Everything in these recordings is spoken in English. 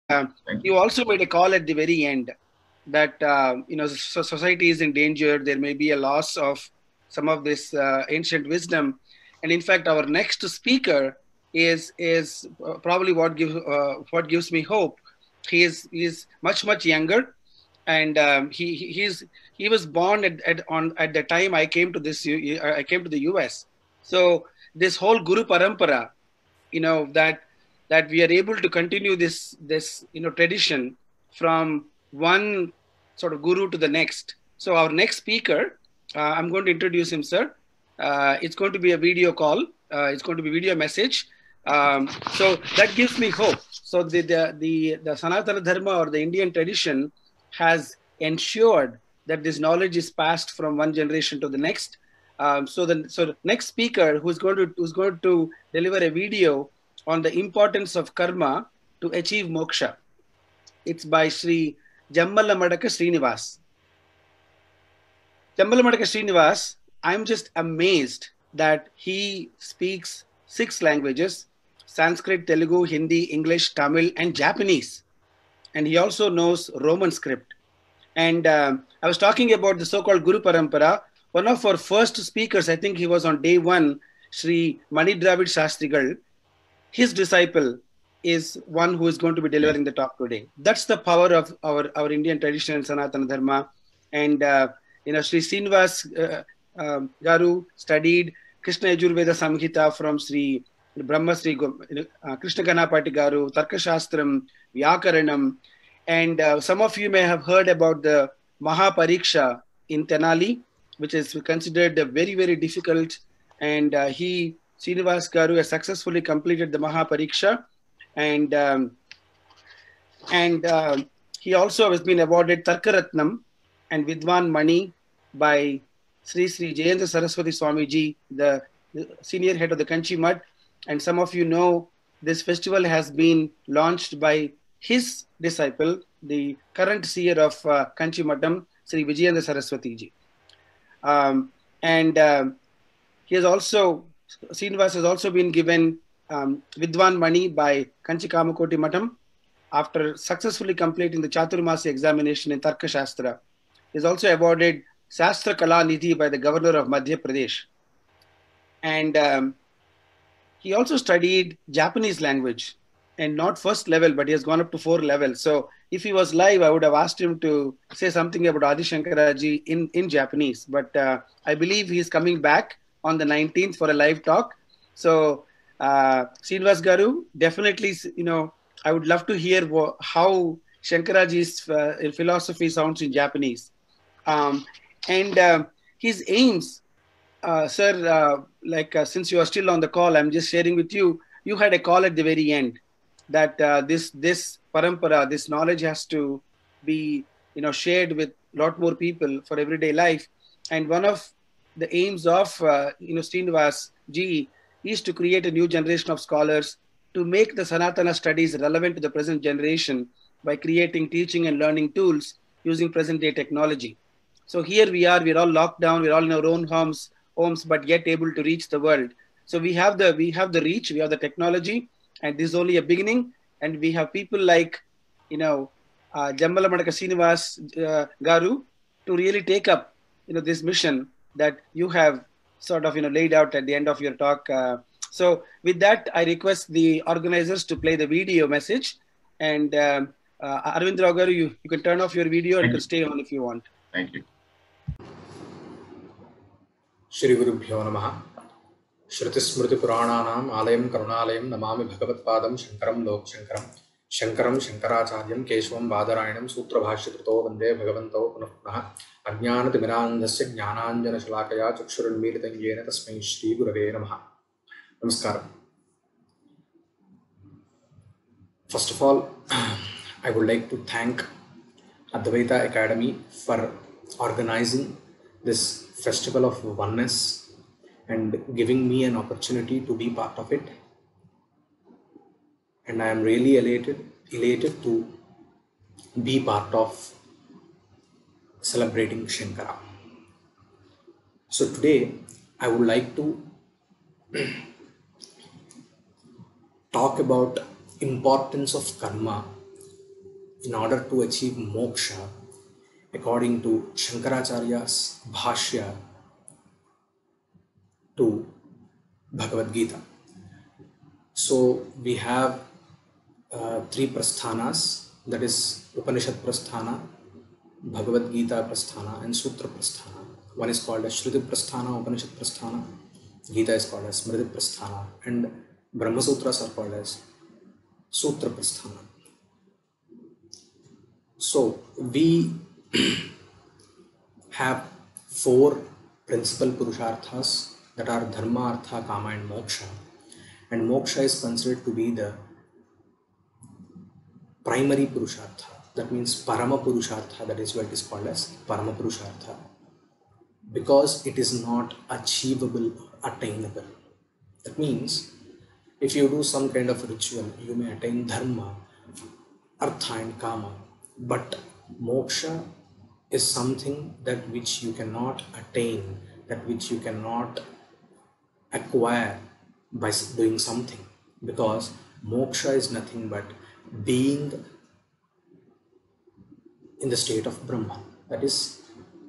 Thank You you. also made a call at the very end that society is in danger. There may be a loss of some of this ancient wisdom, and in fact, our next speaker is probably what gives me hope. He is much younger, and he was born at the time I came to the U.S. So this whole Guru Parampara, that we are able to continue this tradition from one sort of guru to the next. So our next speaker, I'm going to introduce him, sir. It's going to be a video call. It's going to be video message. So that gives me hope. So the Sanatana Dharma, or the Indian tradition, has ensured that this knowledge is passed from one generation to the next. So the next speaker who's going to deliver a video on the importance of karma to achieve moksha. It's by Sri Jammalamadaka Srinivas. Jammalamadaka Srinivas, I'm just amazed that he speaks 6 languages: Sanskrit, Telugu, Hindi, English, Tamil, and Japanese. And he also knows Roman script. And I was talking about the so-called Guru Parampara. One of our first speakers, I think he was on day one, Sri Mani Dravid Shastrigal. His disciple is one who is going to be delivering the talk today. That's the power of our Indian tradition and Sanatana Dharma. And Sri Srinivas Garu studied Krishna Yajurveda Samhita from Sri Brahma Sri Krishna Ganapati Garu, Tarkashastram, Vyakaranam. And some of you may have heard about the Mahapariksha in Tenali, which is considered very, very difficult. And Srinivas Garu has successfully completed the Mahapariksha. And he also has been awarded Tarkaratnam and Vidwan Mani by Sri Jayendra Saraswati Swamiji, the senior head of the Kanchi Mutt. And some of you know this festival has been launched by his disciple, the current seer of Kanchi Mattam, Sri Vijayendra Saraswati ji. He has also, Srinivas has also been given Vidwan Mani by Kanchi Kamakoti Mattam after successfully completing the Chaturmasi examination in Tarka Shastra. He is also awarded Shastra Kala Nidhi by the governor of Madhya Pradesh. And he also studied Japanese language, and not first level, but he has gone up to 4 levels. So if he was live, I would have asked him to say something about Adi Shankaraji in Japanese. But I believe he's coming back on the 19th for a live talk. So Srinivas Garu, definitely, I would love to hear how Shankaraji's philosophy sounds in Japanese. His aims, sir, since you are still on the call, I'm just sharing with you, you had a call at the very end that this parampara, this knowledge has to be, shared with a lot more people for everyday life. And one of the aims of, Srinivas ji is to create a new generation of scholars to make the Sanatana studies relevant to the present generation by creating teaching and learning tools using present day technology. So here we're all locked down, we're all in our own homes, but yet able to reach the world. So we have the reach, we have the technology, and this is only a beginning. And we have people like, Jammalamadaka Srinivas Garu to really take up, this mission that you have sort of, laid out at the end of your talk. So with that, I request the organizers to play the video message. And Arvind Rao Garu, you can turn off your video and you can stay on if you want. Thank you. Shri Gurubhyo Namaha. Shruti Smriti Purananam Alayam Karunaalayam Namami Bhagavatpadam Shankaram Lok Shankaram Shankaram Shankaracharyam Keshavam Badarayanam Sutra Bhashyakrito Vande Bhagavanto Punah Punah Ajnana Timirandhasya Jnananjana Shalakaya Chakshurunmilitam Yena Tasmai Shri Gurave Namaha. Namaskaram. First of all, I would like to thank Advaita Academy for organizing this Festival of Oneness and giving me an opportunity to be part of it. And I am really elated to be part of celebrating Shankara. So today I would like to talk about importance of karma in order to achieve moksha, according to Shankaracharya's Bhashya to Bhagavad Gita. So we have three prasthanas, that is Upanishad Prasthana, Bhagavad Gita Prasthana, and Sutra Prasthana. One is called as Shruti Prasthana, Upanishad Prasthana, Gita is called as Smriti Prasthana, and Brahma Sutras are called as Sutra Prasthana. So we have four principal Purusharthas, that are Dharma, Artha, Kama, and Moksha. And Moksha is considered to be the primary Purushartha. That means Parama Purushartha, that is why it is called as Parama Purushartha. Because it is not achievable or attainable. That means if you do some kind of ritual, you may attain Dharma, Artha and Kama. But Moksha is something that which you cannot attain, that which you cannot acquire by doing something. Because Moksha is nothing but being in the state of Brahman. That is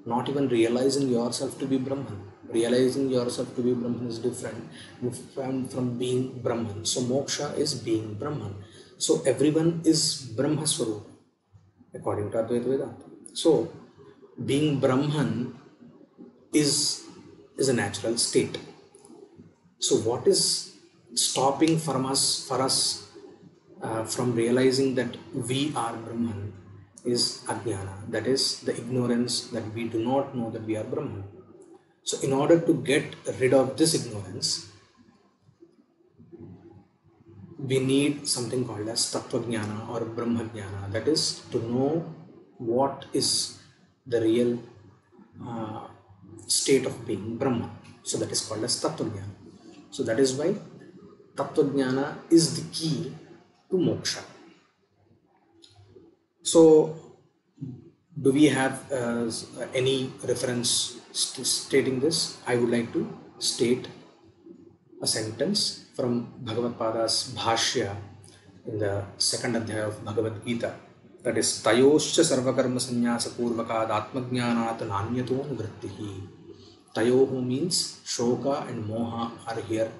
not even realizing yourself to be Brahman. Realizing yourself to be Brahman is different from being Brahman. So moksha is being Brahman. So everyone is Brahma Swarupa according to Advaita Vedanta. So being Brahman is a natural state. So what is stopping from us from realizing that we are Brahman is ajnana, that is the ignorance that we do not know that we are Brahman. So in order to get rid of this ignorance, we need something called as Tattva Jnana or Brahma Jnana, that is to know what is the real state of being Brahman. So that is called as Tattva Jnana. So that is why Tattva Jnana is the key to moksha. So do we have any reference stating this? I would like to state a sentence from Bhagavad Pada's Bhashya in the second adhyaya of Bhagavad Gita, that is Tayoscha sarvakarma sannyasa purvakad atmajnanat nanyato nivrittihi. Tayoho means shoka and moha are here.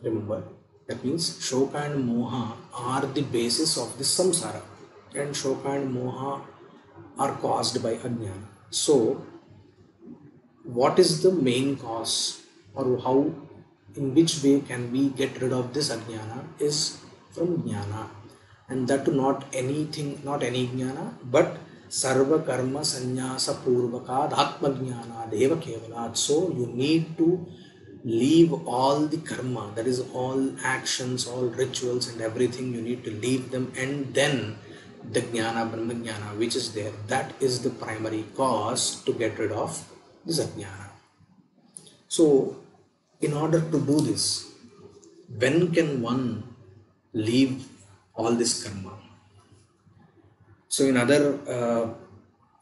Remember, that means shoka and moha are the basis of the samsara, and shoka and moha are caused by ajnana. So what is the main cause, or how, in which way can we get rid of this ajnana, is from jnana, and that not anything, not any jnana, but sarva karma sannyasa purvakad atmajnana deva kevalat. So you need to leave all the karma, that is all actions, all rituals and everything, you need to leave them, and then the jnana, brahma jnana which is there, that is the primary cause to get rid of this ajnana. So in order to do this, when can one leave all this karma? So in other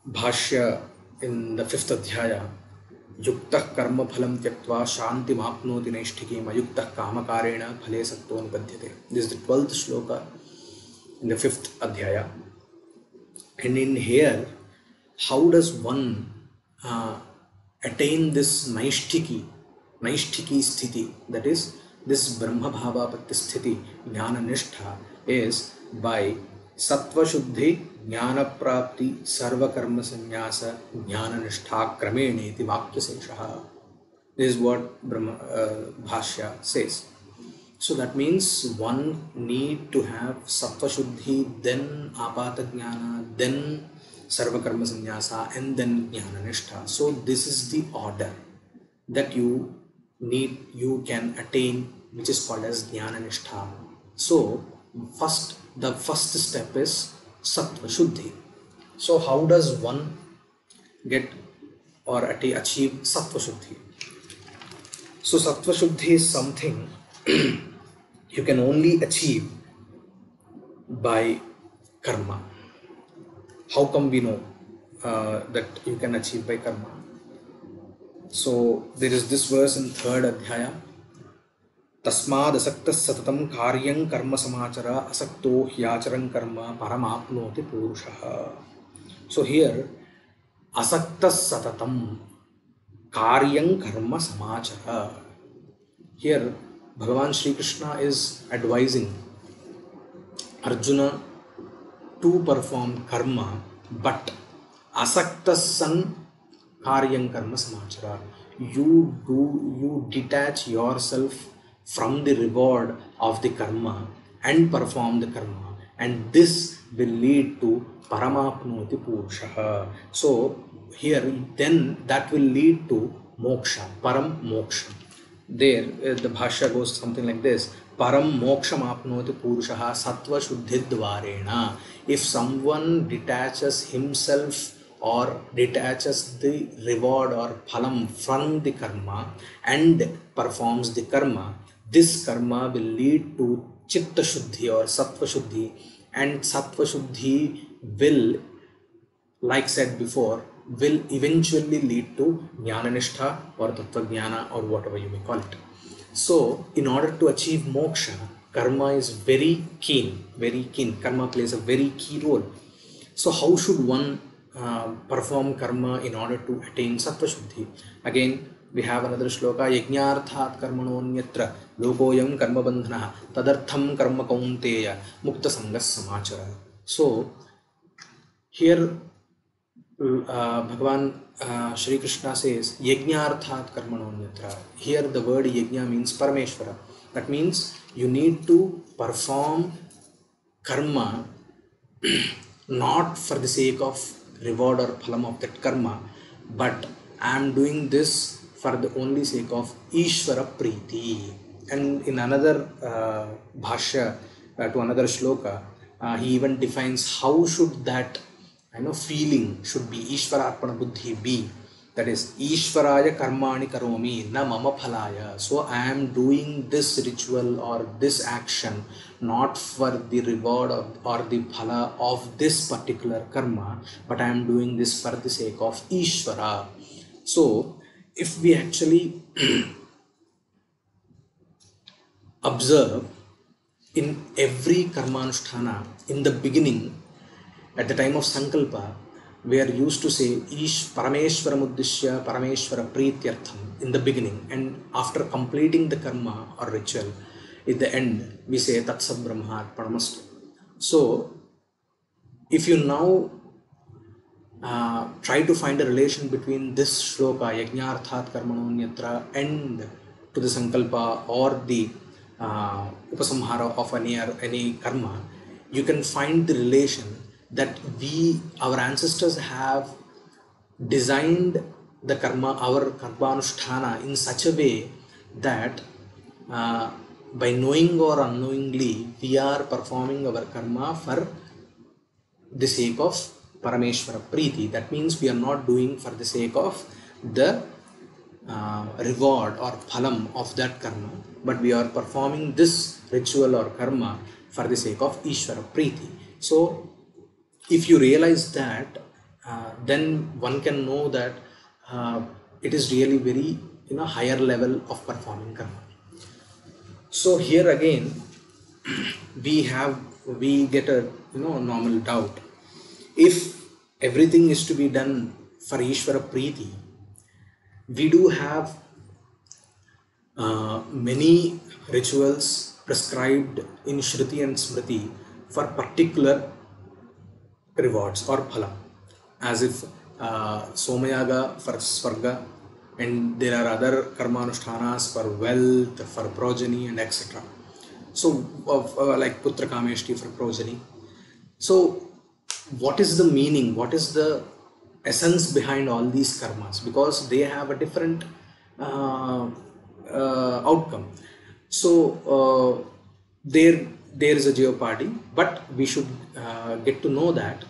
bhashya in the 5th adhyaya, yuktah karma phalam tyaktva shanti mapnoti naishtikim ayuktah kamakarena phale satto nipadyate. This is the 12th shloka in the 5th adhyaya. And in here, how does one attain this naishtiki sthiti, that is this brahma bhava patti sthiti, jnana nishtha, is by sattva shuddhi jnana prapti sarva karma sannyasa jnana nishtha kramene iti vakya seshaha. This is what Brahma Bhashya says. So that means one need to have sattva shuddhi, then apata jnana, then sarva karma sannyasa, and then jnana nishtha. So this is the order that you can attain, which is called as jnana nishtha. So the first step is sattva shuddhi. So how does one get or achieve sattva shuddhi? So sattva shuddhi is something you can only achieve by karma. How come we know that you can achieve by karma? So there is this verse in 3rd adhyaya, तस्मादसक्तः सततं कार्यं कर्म समाचर असक्तो ह्याचरन् कर्म परमाप्नोति पुरुषः. So here asaktas satatam karyam karma samachara. Here Bhagavan Shri Krishna is advising Arjuna to perform karma, but asaktas san karyam karma samachara. You detach yourself from the reward of the karma and perform the karma, and this will lead to paramapnoti purusha. So here then that will lead to moksha, param moksha. There the bhashya goes something like this: param moksham apnoti purusha sattva shuddhi dvarena. If someone detaches himself or detaches the reward or phalam from the karma and performs the karma, this karma will lead to chitta shuddhi or sattva shuddhi, and sattva shuddhi will, like said before, will eventually lead to jnana nishtha or tattva jnana or whatever you may call it. So in order to achieve moksha, karma is very keen. Karma plays a very key role. So how should one perform karma in order to attain sattva shuddhi? Again, we have another shloka: yajnarthat karmanonyatra lokoyam karma bandhanah tadartham karma kaunteya mukta sangas samachara. So here Bhagavan Shri Krishna says yajnarthat karmanonyatra. Here the word yajna means Parameshvara. That means you need to perform karma not for the sake of reward or phalam of that karma, but I am doing this for the only sake of Ishvara Preeti. And in another bhashya to another shloka, he even defines how should that feeling should be, Ishvara Arpana Buddhi be. That is, Ishvaraya karmani karomi na mama phalaya. So I am doing this ritual or this action not for the reward or the phala of this particular karma, but I am doing this for the sake of Ishvara. So if we actually observe in every karmanusthana, in the beginning, at the time of sankalpa, we are used to say Ish Parameshvara Muddishya Parameshvara Preetyartham in the beginning, and after completing the karma or ritual, at the end we say Tatsat Brahma Arpanamastu. So if you now try to find a relation between this shloka yajnarthat karmanonyatra and to the sankalpa or the upasamhara of any karma, you can find the relation that our ancestors have designed the karma, our karmanusthana, in such a way that by knowing or unknowingly we are performing our karma for the sake of Parameshvara Preeti. That means we are not doing for the sake of the reward or phalam of that karma, but we are performing this ritual or karma for the sake of Ishvara Preeti. So if you realize that, then one can know that it is really very higher level of performing karma. So here again we get a normal doubt. If everything is to be done for Ishvara Preeti, we do have many rituals prescribed in Shruti and Smriti for particular rewards or phala, as if Somayaga for Svarga, and there are other karmanushthanas for wealth, for progeny, and etc. So like Putra Kameshti for progeny. So what is the meaning, what is the essence behind all these karmas? Because they have a different outcome. So there is a jeopardy, but we should get to know that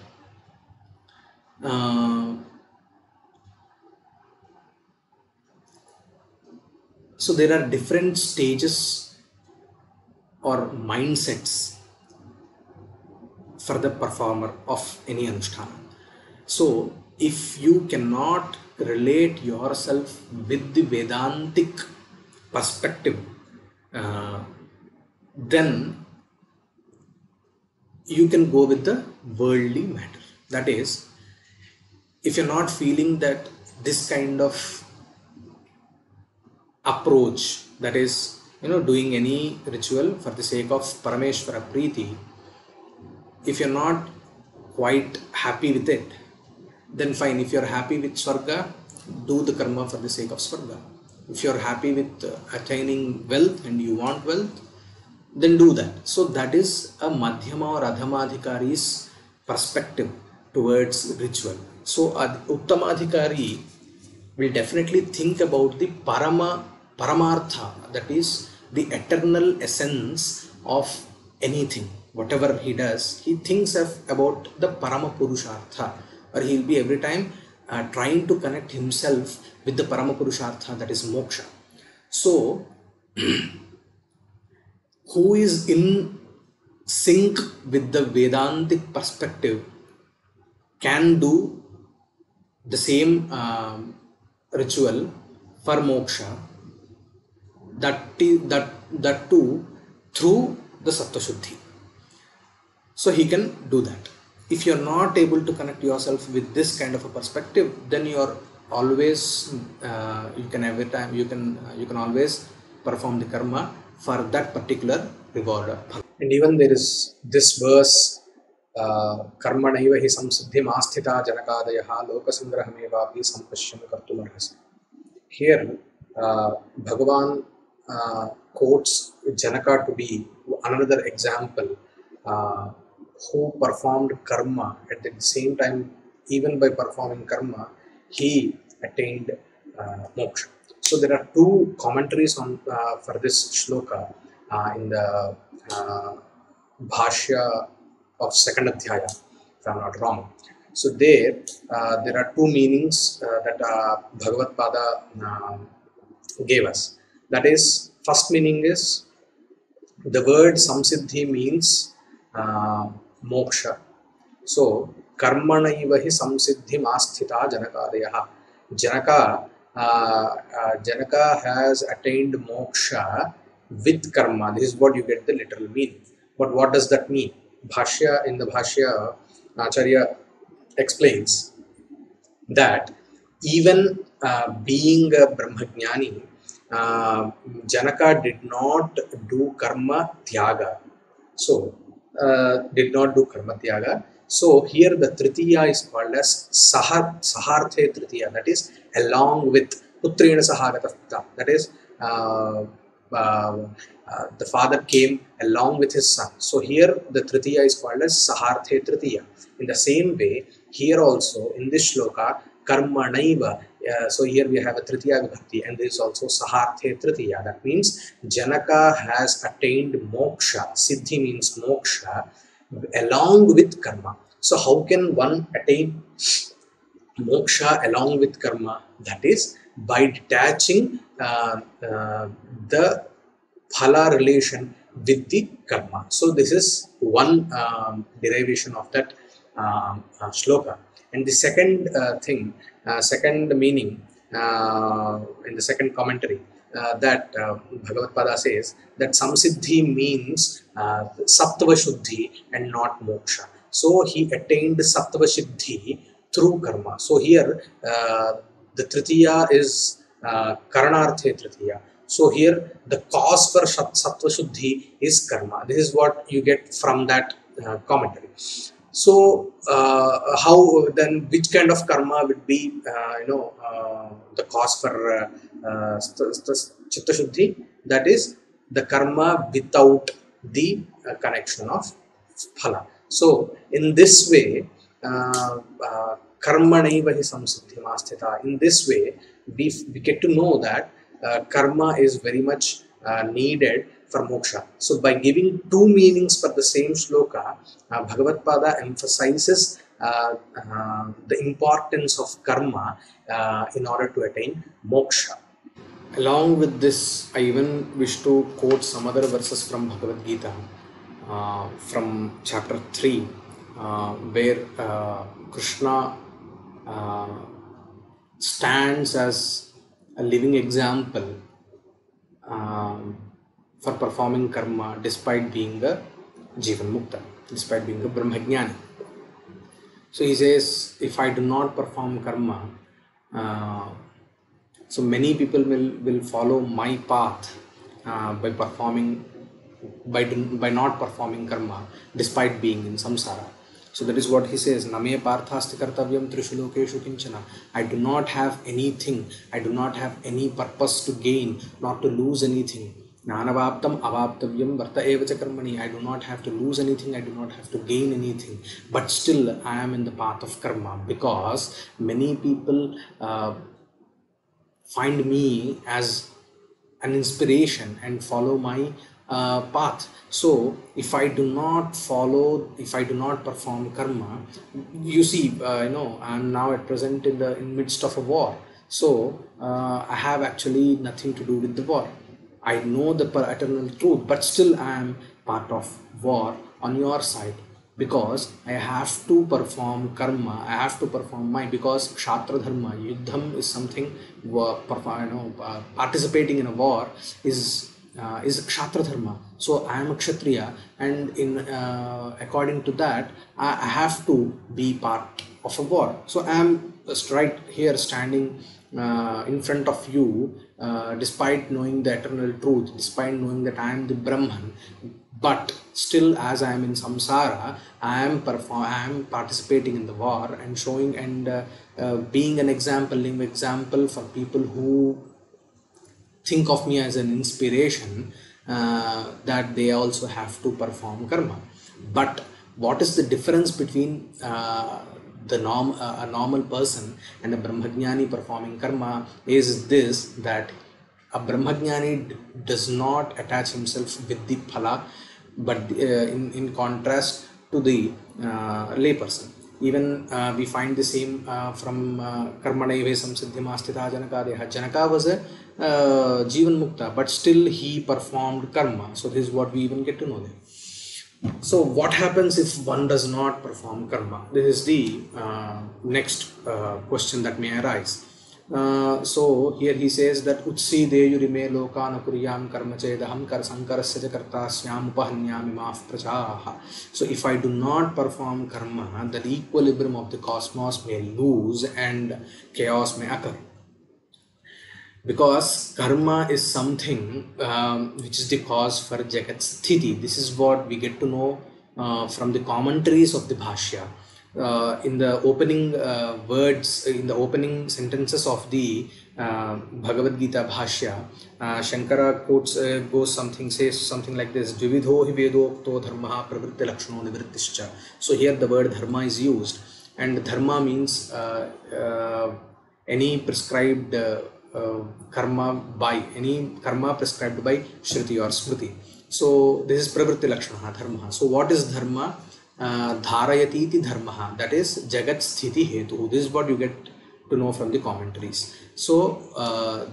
so there are different stages or mindsets for the performer of any anushtana. So if you cannot relate yourself with the Vedantic perspective then you can go with the worldly matter. That is, if you're not feeling that this kind of approach, that is, doing any ritual for the sake of Parameshwara Preeti, if you're not quite happy with it, then fine. If you're happy with Swarga, do the karma for the sake of Swarga. If you're happy with attaining wealth and you want wealth, then do that. So that is a Madhyama or Adhamadhikari's perspective towards ritual. So Uttamadhikari will definitely think about the Paramartha, that is the eternal essence of anything. Whatever he does, he thinks about the Parama Purushartha, or he'll be every time trying to connect himself with the Parama Purushartha, that is moksha. So, who is in sync with the Vedantic perspective can do the same ritual for moksha, that too through the Sattva Shuddhi. So he can do that. If you're not able to connect yourself with this kind of a perspective, then you're always you can always perform the karma for that particular reward. And even there is this verse, karmanaiva hi samsiddhim asthita janakadayaha lokasangrahamevapi sampashyam kartumarhasi. Here Bhagavan quotes Janaka to be another example who performed karma. At the same time, even by performing karma, he attained moksha. So there are two commentaries on for this shloka in the Bhashya of second Adhyaya, if I am not wrong. So there are two meanings that Bhagavad Pada gave us. That is, first meaning is the word samsiddhi means moksha. So karmanaiva hi samsiddhim asthita janakadayaha. Janaka has attained moksha with karma. This is what you get the literal meaning. But what does that mean? In the Bhashya, Acharya explains that even being a Brahmajnani, Janaka did not do karma tyaga. So, did not do karma tyaga. So, here the Tritiya is called as Saharthe Tritiya, that is, along with Putrena Sahagata. That is, the father came along with his son. So, here the Tritiya is called as Saharthe Tritiya. In the same way, here also in this shloka, karma naiva. So here we have a Tritiya Vibhakti, and there is also Saharthe Tritiya. That means Janaka has attained moksha. Siddhi means moksha along with karma. So how can one attain moksha along with karma? That is by detaching the phala relation with the karma. So this is one derivation of that shloka. And the second second meaning in the second commentary that Bhagavad Pada says that samsiddhi means sattva shuddhi and not moksha. So he attained sattva shuddhi through karma. So here the tritiya is karanarthe tritiya. So here the cause for sattva shuddhi is karma. This is what you get from that commentary. So how then, which kind of karma would be the cause for chitta shuddhi? That is the karma without the connection of phala. So in this way, karmanaiva hi samsiddhim asthita. In this way, we get to know that karma is very much needed for moksha. So by giving two meanings for the same shloka, Bhagavad Pada emphasizes the importance of karma in order to attain moksha. Along with this, I even wish to quote some other verses from Bhagavad Gita, from chapter 3, where Krishna stands as a living example for performing karma despite being a Jivan Mukta, despite being a Brahmajnani. So he says, if I do not perform karma, so many people will follow my path by performing, by not performing karma despite being in samsara. So that is what he says, Name parthasti kartavyam trishu lokeshu kinchana. I do not have anything, I do not have any purpose to gain, not to lose anything. Nanavaptam avaptavyam varta evacha karmani. I do not have to lose anything, I do not have to gain anything, but still I am in the path of karma, because many people find me as an inspiration and follow my path. So if I do not follow, if I do not perform karma, you see, I am now at present in midst of a war. So I have actually nothing to do with the war. I know the eternal truth, but still I am part of war on your side, because I have to perform karma, I have to perform because Kshatriya dharma, yuddham is something, participating in a war is Kshatriya dharma. So I am a Kshatriya, and according to that, I have to be part of a war. So I am right here standing in front of you, despite knowing the eternal truth, despite knowing that I am the Brahman, but still, as I am in samsara, I am participating in the war and showing and being an example, living example for people who think of me as an inspiration, that they also have to perform karma. But what is the difference between a normal person and a Brahmajnani performing karma is this, that a Brahmajnani does not attach himself with the phala, but in contrast to the layperson. Even we find the same from Karmanaive Samsiddhimastita Janakadeha. Janaka was a Jivan Mukta, but still he performed karma. So this is what we even get to know there. So what happens if one does not perform karma? This is the next question that may arise. So here he says that Utsi deyurime lokana kuriyam karma chedaham kar sankarasya kartasyam upahanyami maaf prajaha. So if I do not perform karma, the equilibrium of the cosmos may lose and chaos may occur. Because karma is something which is the cause for Jagat Sthiti. This is what we get to know from the commentaries of the Bhashya. In the opening words, in the opening sentences of the Bhagavad Gita Bhashya, Shankara quotes, says something like this: Dvividho hi vedokto dharma pravritti lakshano nivrittischa. So here the word dharma is used, and dharma means any prescribed karma, by any karma prescribed by Shruti or Smriti. So this is pravritti lakshana dharma. So what is dharma? Dharayati iti dharma, that is Jagat Sthiti Hetu. This is what you get to know from the commentaries. So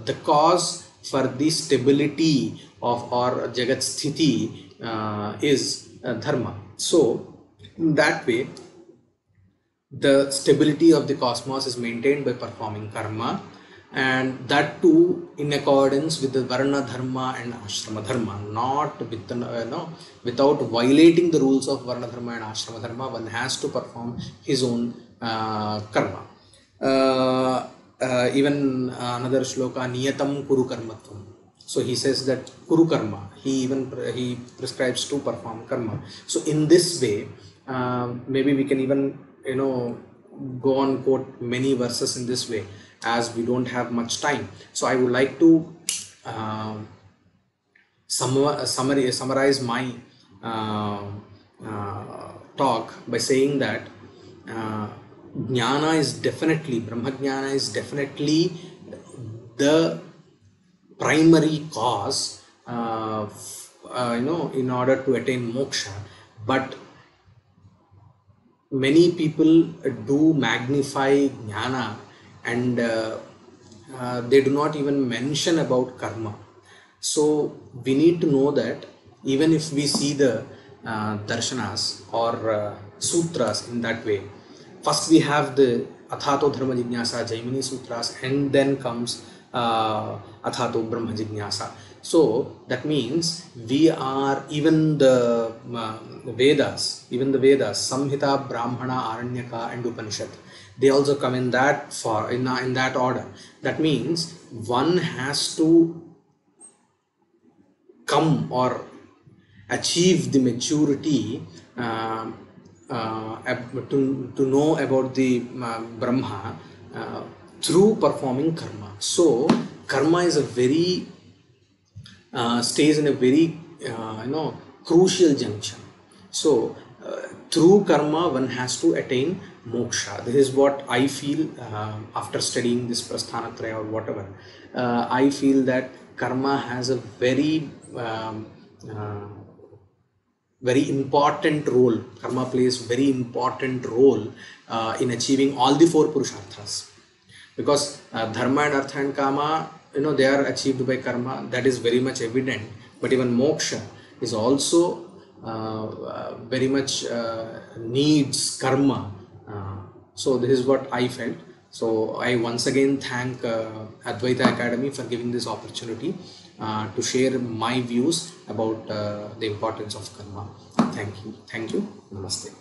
the cause for the stability of our Jagat Sthiti is dharma. So in that way, the stability of the cosmos is maintained by performing karma, and that too in accordance with the Varna Dharma and Ashrama Dharma, not with without violating the rules of Varna Dharma and Ashrama Dharma. One has to perform his own karma. Even another shloka, Niyatam Kuru Karmatvam. So he says that Kuru Karma, he prescribes to perform karma. So in this way, maybe we can even go on quote many verses in this way, as we don't have much time. So I would like to summarize my talk by saying that Jnana is definitely, Brahma Jnana is definitely the primary cause in order to attain moksha. But many people do magnify Jnana, and they do not even mention about karma. So we need to know that even if we see the darshanas or sutras in that way, first we have the Athato Dharma Jignasa Jaimini sutras, and then comes athato brahma jignasa. So that means we are, even the Vedas, Samhita, Brahmana, Aranyaka, and Upanishad, they also come in that in that order. That means one has to come or achieve the maturity to know about the Brahma through performing karma. So karma is a very stays in a very crucial junction. So through karma one has to attain moksha. This is what I feel after studying this Prasthanatraya or whatever. I feel that karma has a very very important role. Karma plays very important role in achieving all the four purusharthas, because dharma and artha and kama, they are achieved by karma. That is very much evident. But even moksha is also very much needs karma. So this is what I felt. So I once again thank Advaita Academy for giving this opportunity to share my views about the importance of karma. Thank you. Namaste.